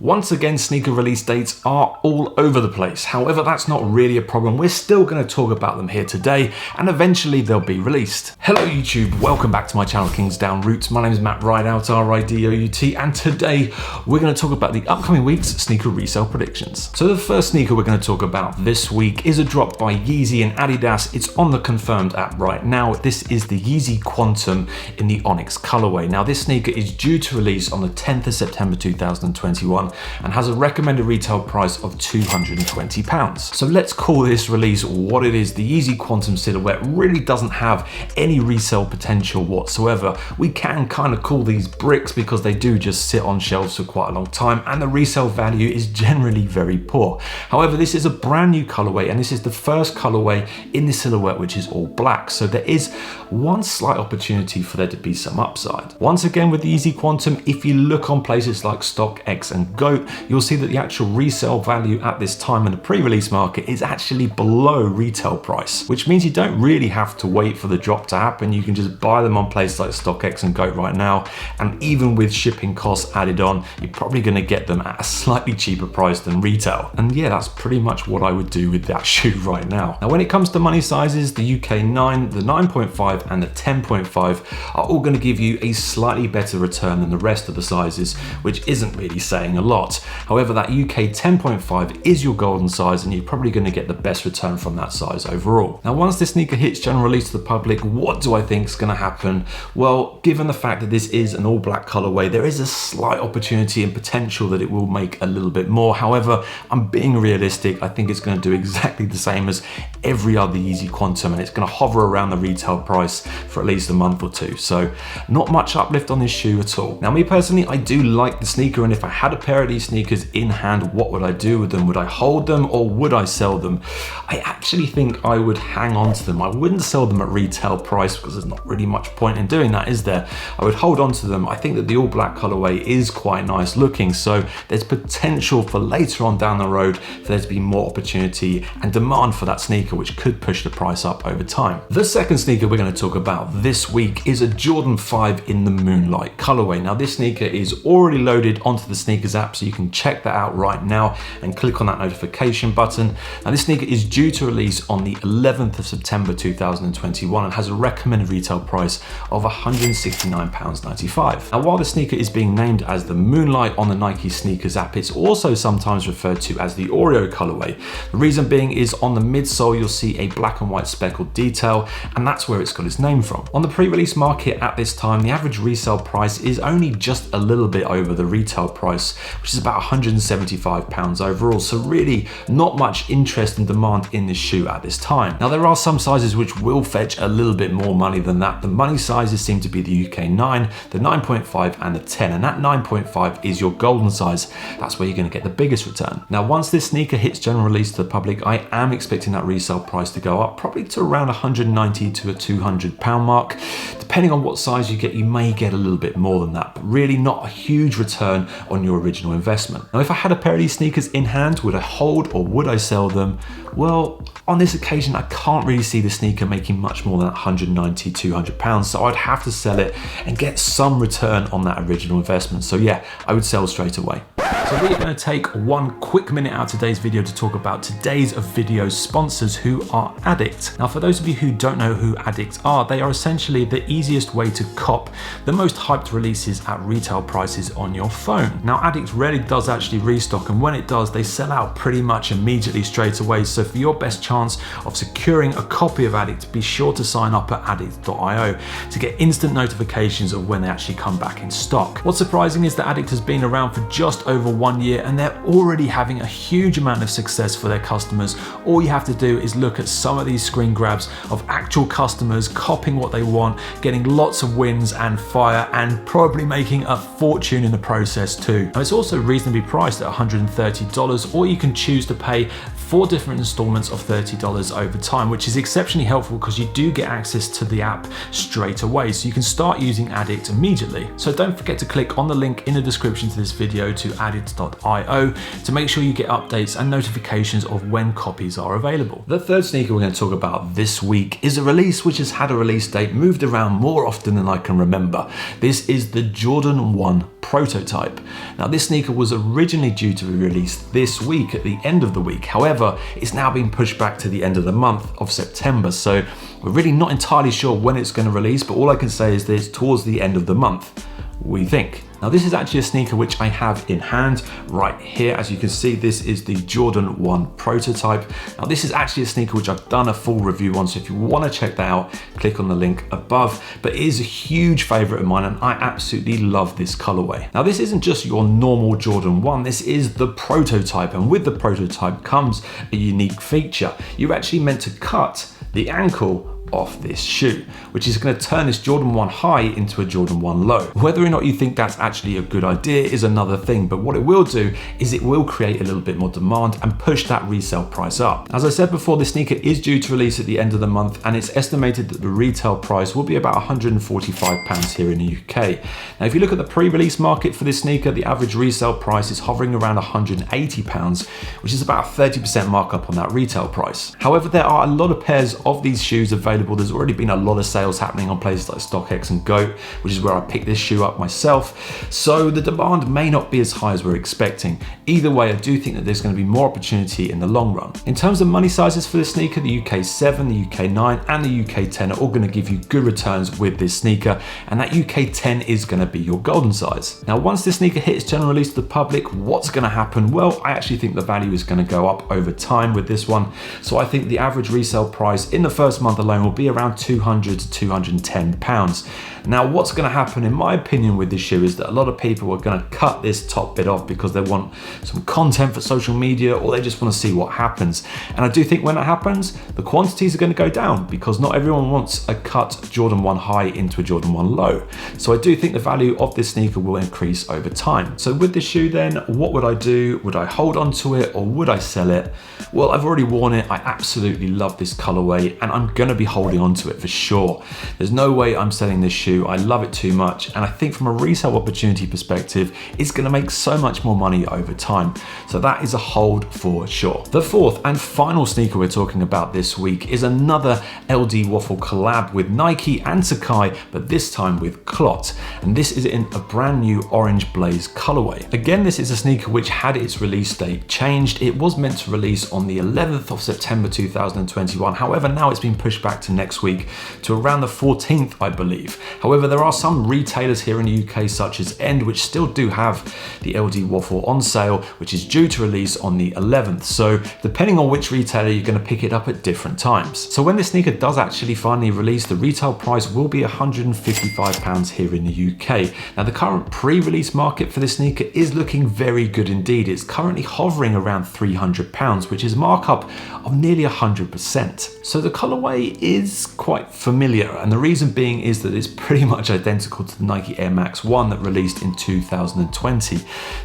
Once again, sneaker release dates are all over the place. However, that's not really a problem. We're still going to talk about them here today, and eventually they'll be released. Hello YouTube, welcome back to my channel Kingsdown Roots. My name is Matt Rideout, R-I-D-O-U-T, and today we're going to talk about the upcoming week's sneaker resale predictions. So the first sneaker we're going to talk about this week is a drop by Yeezy and Addikt. It's on the confirmed app right now. This is the Yeezy QNTM in the ONYX colorway. Now this sneaker is due to release on the 10th of September 2021. And has a recommended retail price of £220. So let's call this release what it is. The Yeezy QNTM silhouette really doesn't have any resale potential whatsoever. We can kind of call these bricks because they do just sit on shelves for quite a long time and the resale value is generally very poor. However, this is a brand new colorway and this is the first colorway in the silhouette which is all black. So there is one slight opportunity for there to be some upside. Once again with the Yeezy QNTM, if you look on places like StockX and GOAT, you'll see that the actual resale value at this time in the pre-release market is actually below retail price, which means you don't really have to wait for the drop to happen. You can just buy them on places like StockX and GOAT right now, and even with shipping costs added on, you're probably going to get them at a slightly cheaper price than retail. And yeah, that's pretty much what I would do with that shoe right now. Now when it comes to money sizes, the UK 9, the 9.5 and the 10.5 are all going to give you a slightly better return than the rest of the sizes, which isn't really saying a lot. However, that UK 10.5 is your golden size and you're probably going to get the best return from that size overall. Now, once this sneaker hits general release to the public, what do I think is going to happen? Well, given the fact that this is an all black colorway, there is a slight opportunity and potential that it will make a little bit more. However, I'm being realistic. I think it's going to do exactly the same as every other Yeezy QNTM and it's going to hover around the retail price for at least a month or two. So not much uplift on this shoe at all. Now, me personally, I do like the sneaker, and if I had a pair of these sneakers in hand, what would I do with them? Would I hold them or would I sell them? I actually think I would hang on to them. I wouldn't sell them at retail price because there's not really much point in doing that, is there? I would hold on to them. I think that the all black colorway is quite nice looking, so there's potential for later on down the road for there to be more opportunity and demand for that sneaker, which could push the price up over time. The second sneaker we're going to talk about this week is a Jordan 5 in the Moonlight colorway. Now this sneaker is already loaded onto the sneakers app, so you can check that out right now and click on that notification button. Now this sneaker is due to release on the 11th of September 2021 and has a recommended retail price of £169.95. Now while the sneaker is being named as the Moonlight on the Nike sneakers app, it's also sometimes referred to as the Oreo colorway. The reason being is on the midsole you'll see a black and white speckled detail, and that's where it's got its name from. On the pre-release market at this time, the average resale price is only just a little bit over the retail price, which is about £175 overall. So really not much interest and demand in this shoe at this time. Now there are some sizes which will fetch a little bit more money than that. The money sizes seem to be the UK 9, the 9.5 and the 10, and that 9.5 is your golden size. That's where you're going to get the biggest return. Now once this sneaker hits general release to the public, I am expecting that resale price to go up probably to around £190 to a £200 mark. Depending on what size you get, you may get a little bit more than that, but really not a huge return on your original investment. Now, if I had a pair of these sneakers in hand, would I hold or would I sell them? Well, on this occasion, I can't really see the sneaker making much more than £190, £200, so I'd have to sell it and get some return on that original investment. So yeah, I would sell straight away. So we're going to take one quick minute out of today's video to talk about today's video sponsors, who are Addikt. Now for those of you who don't know who Addikt are, they are essentially the easiest way to cop the most hyped releases at retail prices on your phone. Now Addikt rarely does actually restock, and when it does, they sell out pretty much immediately straight away. So for your best chance of securing a copy of Addikt, be sure to sign up at addikt.io to get instant notifications of when they actually come back in stock. What's surprising is that Addikt has been around for just over 1 year and they're already having a huge amount of success for their customers. All you have to do is look at some of these screen grabs of actual customers copying what they want, getting lots of wins and fire, and probably making a fortune in the process too. Now it's also reasonably priced at $130, or you can choose to pay 4 different installments of $30 over time, which is exceptionally helpful because you do get access to the app straight away, so you can start using Addikt immediately. So don't forget to click on the link in the description to this video to addikt.io to make sure you get updates and notifications of when copies are available. The third sneaker we're going to talk about this week is a release which has had a release date moved around more often than I can remember. This is the Jordan 1 prototype. Now this sneaker was originally due to be released this week at the end of the week. However, it's now been pushed back to the end of the month of September. So we're really not entirely sure when it's going to release, but all I can say is that it's towards the end of the month, we think. Now this is actually a sneaker which I have in hand right here. As you can see, this is the Jordan 1 prototype. Now this is actually a sneaker which I've done a full review on, so if you want to check that out, click on the link above. But it is a huge favorite of mine and I absolutely love this colorway. Now this isn't just your normal Jordan 1, this is the prototype, and with the prototype comes a unique feature. You're actually meant to cut the ankle off this shoe, which is going to turn this Jordan 1 high into a Jordan 1 low. Whether or not you think that's actually a good idea is another thing, but what it will do is it will create a little bit more demand and push that resale price up. As I said before, this sneaker is due to release at the end of the month, and it's estimated that the retail price will be about £145 here in the UK. Now if you look at the pre-release market for this sneaker, the average resale price is hovering around £180, which is about a 30% markup on that retail price. However, there are a lot of pairs of these shoes available. There's already been a lot of sales happening on places like StockX and GOAT, which is where I picked this shoe up myself. So the demand may not be as high as we're expecting. Either way, I do think that there's going to be more opportunity in the long run. In terms of money sizes for this sneaker, the UK 7, the UK 9 and the UK 10 are all going to give you good returns with this sneaker, and that UK 10 is going to be your golden size. Now once this sneaker hits general release to the public, what's going to happen? Well, I actually think the value is going to go up over time with this one. So I think the average resale price in the first month alone will be around £200 to £210. Now what's going to happen in my opinion with this shoe is that a lot of people are going to cut this top bit off because they want some content for social media, or they just want to see what happens. And I do think when that happens, the quantities are going to go down because not everyone wants a cut Jordan 1 high into a Jordan 1 low. So I do think the value of this sneaker will increase over time. So with this shoe then, what would I do? Would I hold on to it or would I sell it? Well, I've already worn it. I absolutely love this colorway and I'm going to be holding on to it for sure. There's no way I'm selling this shoe. I love it too much, and I think from a resale opportunity perspective, it's going to make so much more money over time. So that is a hold for sure. The fourth and final sneaker we're talking about this week is another LDWAFFLE collab with Nike and Sacai, but this time with Clot, and this is in a brand new orange blaze colorway. Again, this is a sneaker which had its release date changed. It was meant to release on the 11th of September 2021. However, now it's been pushed back to next week to around the 14th, I believe. However, there are some retailers here in the UK such as End which still do have the LDWAFFLE on sale, which is due to release on the 11th. So depending on which retailer, you're going to pick it up at different times. So when this sneaker does actually finally release, the retail price will be £155 here in the UK. Now the current pre-release market for this sneaker is looking very good indeed. It's currently hovering around £300, which is a markup of nearly 100%. So the colorway is quite familiar, and the reason being is that it's pretty much identical to the Nike Air Max 1 that released in 2020.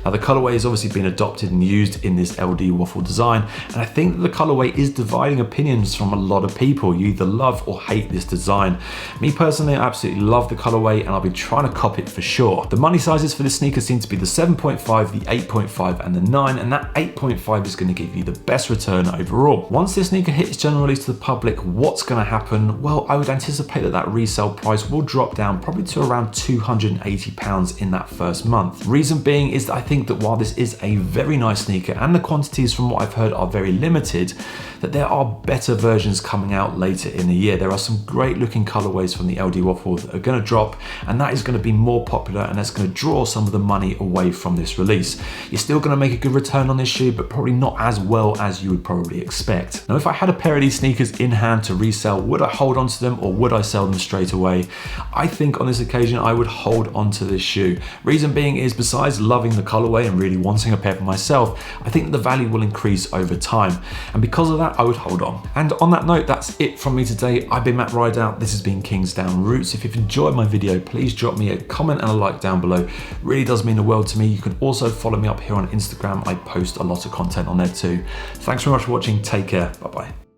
Now the colorway has obviously been adopted and used in this LDWAFFLE design, and I think that the colorway is dividing opinions from a lot of people. You either love or hate this design. Me personally, I absolutely love the colorway and I'll be trying to cop it for sure. The money sizes for this sneaker seem to be the 7.5, the 8.5 and the 9, and that 8.5 is going to give you the best return overall. Once this sneaker hits general release to the public, what's going to happen? Well, I would anticipate that that resale price will drop down probably to around £280 in that first month. Reason being is that I think that while this is a very nice sneaker and the quantities from what I've heard are very limited, that there are better versions coming out later in the year. There are some great looking colorways from the LDWAFFLE that are going to drop, and that is going to be more popular, and that's going to draw some of the money away from this release. You're still going to make a good return on this shoe, but probably not as well as you would probably expect. Now, if I had a pair of these sneakers in hand to resell, would I hold on to them or would I sell them straight away? I think on this occasion I would hold on to this shoe. Reason being is, besides loving the colorway and really wanting a pair for myself, I think the value will increase over time, and because of that I would hold on. And on that note, that's it from me today. I've been Matt Rideout, this has been Kingsdown Roots. If you've enjoyed my video, please drop me a comment and a like down below. Really does mean the world to me. You can also follow me up here on Instagram. I post a lot of content on there too. Thanks very much for watching. Take care. Bye bye.